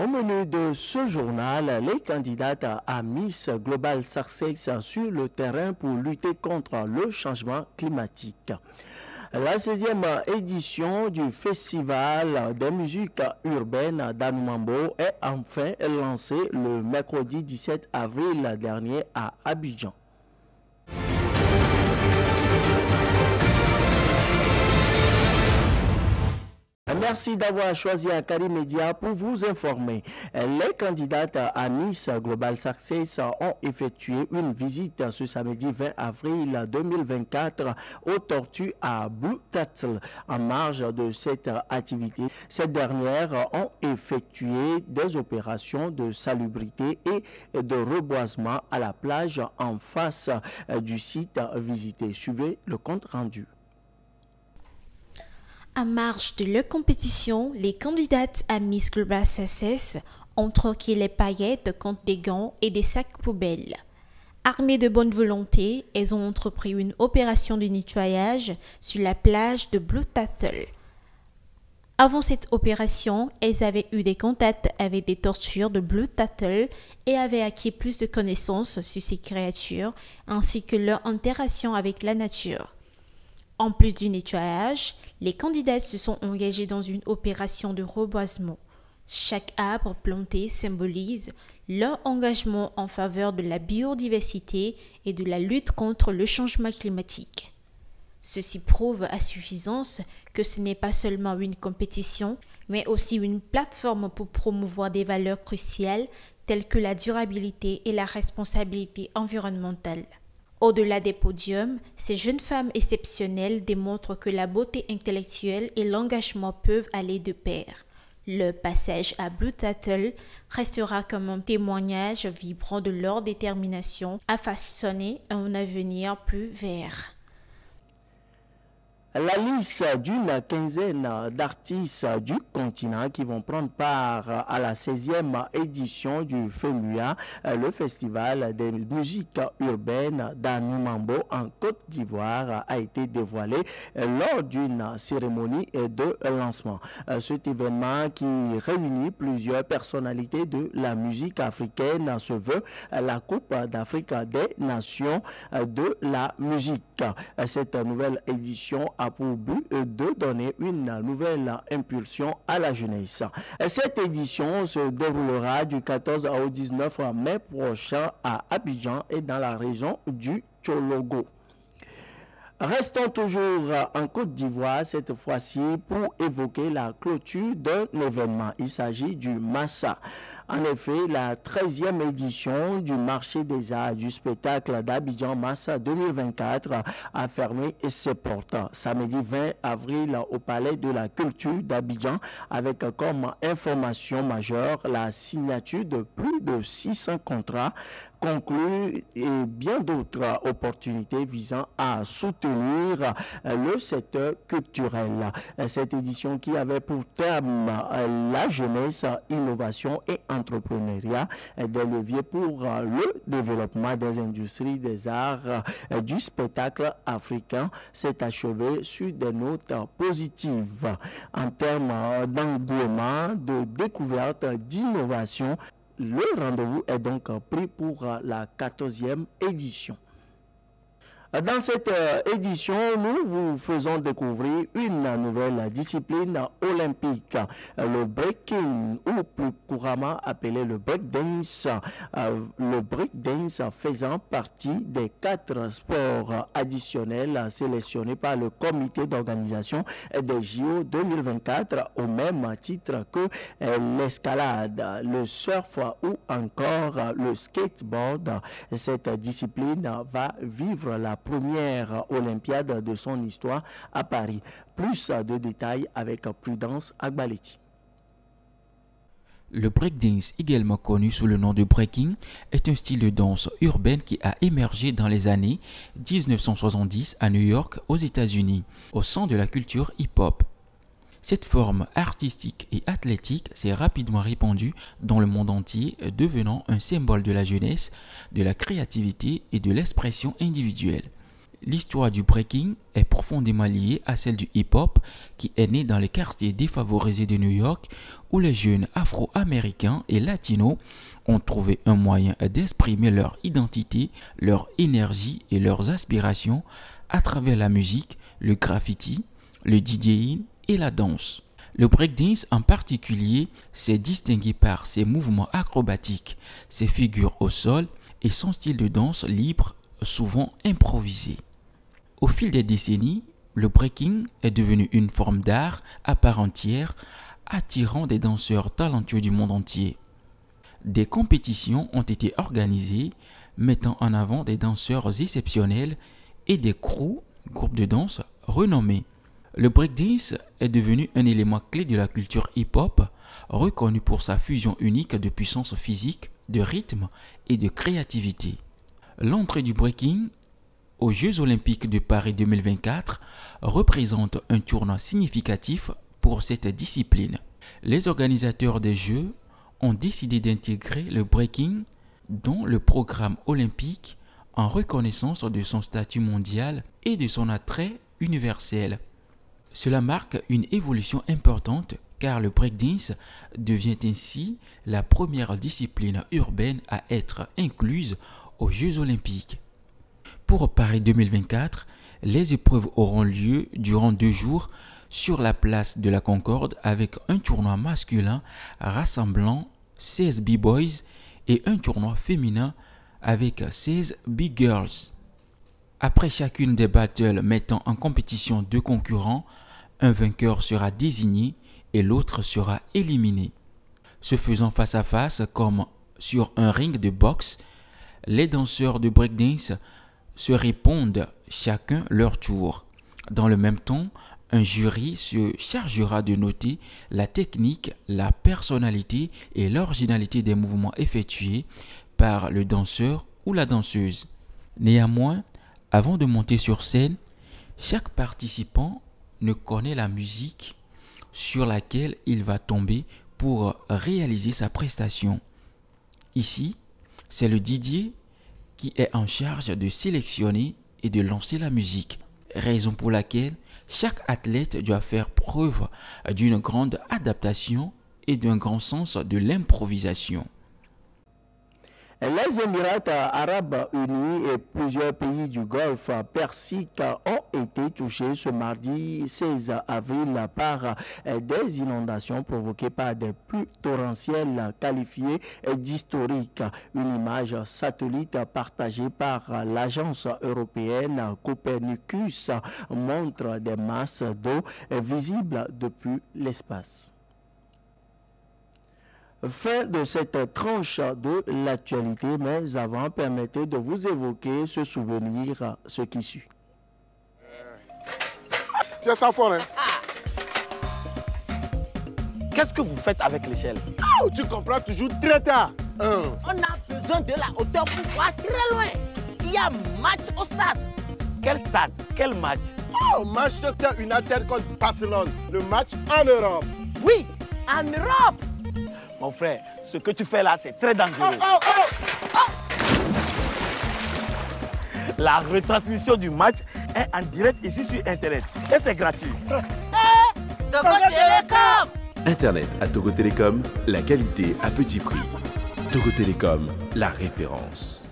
Au menu de ce journal, les candidates à Miss Global Success sur le terrain pour lutter contre le changement climatique. La 16e édition du Festival des musiques urbaines d'Anoumambo est enfin lancée le mercredi 17 avril dernier à Abidjan. Merci d'avoir choisi Akari Media pour vous informer. Les candidates à Miss Global Success ont effectué une visite ce samedi 20 avril 2024 aux Tortues à Blue Tattle. En marge de cette activité, ces dernières ont effectué des opérations de salubrité et de reboisement à la plage en face du site visité. Suivez le compte rendu. En marge de leur compétition, les candidates à Miss Global Success ont troqué les paillettes contre des gants et des sacs poubelles. Armées de bonne volonté, elles ont entrepris une opération de nettoyage sur la plage de Blue Tattle. Avant cette opération, elles avaient eu des contacts avec des tortues de Blue Tattle et avaient acquis plus de connaissances sur ces créatures ainsi que leur interaction avec la nature. En plus du nettoyage, les candidates se sont engagées dans une opération de reboisement. Chaque arbre planté symbolise leur engagement en faveur de la biodiversité et de la lutte contre le changement climatique. Ceci prouve à suffisance que ce n'est pas seulement une compétition, mais aussi une plateforme pour promouvoir des valeurs cruciales telles que la durabilité et la responsabilité environnementale. Au-delà des podiums, ces jeunes femmes exceptionnelles démontrent que la beauté intellectuelle et l'engagement peuvent aller de pair. Le passage à Blue Tattle restera comme un témoignage vibrant de leur détermination à façonner un avenir plus vert. La liste d'une quinzaine d'artistes du continent qui vont prendre part à la 16e édition du FEMUA, le Festival des musiques urbaines d'Anoumambo en Côte d'Ivoire, a été dévoilée lors d'une cérémonie de lancement. Cet événement qui réunit plusieurs personnalités de la musique africaine se veut la Coupe d'Afrique des Nations de la musique. Cette nouvelle édition a pour but de donner une nouvelle impulsion à la jeunesse. Cette édition se déroulera du 14 au 19 mai prochain à Abidjan et dans la région du Tchologo. Restons toujours en Côte d'Ivoire, cette fois-ci pour évoquer la clôture d'un événement. Il s'agit du Massa. En effet, la 13e édition du marché des arts du spectacle d'Abidjan Massa 2024 a fermé ses portes samedi 20 avril au Palais de la Culture d'Abidjan avec comme information majeure la signature de plus de 600 contrats conclus et bien d'autres opportunités visant à soutenir le secteur culturel. Cette édition qui avait pour thème la jeunesse, innovation et entrepreneuriat, des leviers pour le développement des industries des arts du spectacle africain, s'est achevée sur des notes positives en termes d'engouement, de découverte, d'innovation. Le rendez-vous est donc pris pour la 14e édition. Dans cette édition, nous vous faisons découvrir une nouvelle discipline olympique, le breaking, ou plus couramment appelé le breakdance. Le breakdance faisant partie des 4 sports additionnels sélectionnés par le comité d'organisation des JO 2024 au même titre que l'escalade, le surf ou encore le skateboard. Cette discipline va vivre la première Olympiade de son histoire à Paris. Plus de détails avec Prudence Agbaletti. Le breakdance, également connu sous le nom de breaking, est un style de danse urbaine qui a émergé dans les années 1970 à New York, aux États-Unis, au sein de la culture hip-hop. Cette forme artistique et athlétique s'est rapidement répandue dans le monde entier, devenant un symbole de la jeunesse, de la créativité et de l'expression individuelle. l'histoire du breaking est profondément liée à celle du hip-hop qui est né dans les quartiers défavorisés de New York où les jeunes afro-américains et latinos ont trouvé un moyen d'exprimer leur identité, leur énergie et leurs aspirations à travers la musique, le graffiti, le DJing et la danse. Le breakdance en particulier s'est distingué par ses mouvements acrobatiques, ses figures au sol et son style de danse libre, souvent improvisé. Au fil des décennies, le breaking est devenu une forme d'art à part entière, attirant des danseurs talentueux du monde entier. Des compétitions ont été organisées, mettant en avant des danseurs exceptionnels et des crews, groupes de danse renommés. Le breakdance est devenu un élément clé de la culture hip-hop, reconnu pour sa fusion unique de puissance physique, de rythme et de créativité. L'entrée du breaking aux Jeux Olympiques de Paris 2024 représente un tournant significatif pour cette discipline. Les organisateurs des Jeux ont décidé d'intégrer le breaking dans le programme olympique en reconnaissance de son statut mondial et de son attrait universel. Cela marque une évolution importante car le breakdance devient ainsi la première discipline urbaine à être incluse aux Jeux Olympiques. Pour Paris 2024, les épreuves auront lieu durant 2 jours sur la place de la Concorde avec un tournoi masculin rassemblant 16 B-Boys et un tournoi féminin avec 16 B-Girls. Après chacune des battles mettant en compétition 2 concurrents, un vainqueur sera désigné et l'autre sera éliminé. Se faisant face à face comme sur un ring de boxe, les danseurs de breakdance se répondent chacun leur tour. Dans le même temps, un jury se chargera de noter la technique, la personnalité et l'originalité des mouvements effectués par le danseur ou la danseuse. Néanmoins, avant de monter sur scène, chaque participant ne connaît la musique sur laquelle il va tomber pour réaliser sa prestation. Ici, c'est le DJ qui est en charge de sélectionner et de lancer la musique, raison pour laquelle chaque athlète doit faire preuve d'une grande adaptation et d'un grand sens de l'improvisation. Les Émirats arabes unis et plusieurs pays du Golfe Persique ont été touchés ce mardi 16 avril par des inondations provoquées par des pluies torrentielles qualifiées d'historiques. Une image satellite partagée par l'agence européenne Copernicus montre des masses d'eau visibles depuis l'espace. Fin de cette tranche de l'actualité, mais avant, permettez de vous évoquer ce souvenir, ce qui suit. Tiens ça fort, hein? Qu'est-ce que vous faites avec l'échelle? Oh, tu comprends toujours très tard. On a besoin de la hauteur pour voir très loin. Il y a match au stade. Quel stade? Quel match? Oh, Manchester United contre Barcelone. Le match en Europe. Oui, en Europe. Mon frère, ce que tu fais là, c'est très dangereux. La retransmission du match est en direct ici sur Internet. Et c'est gratuit. Togo Télécom. Internet à Togo Télécom, la qualité à petit prix. Togo Télécom, la référence.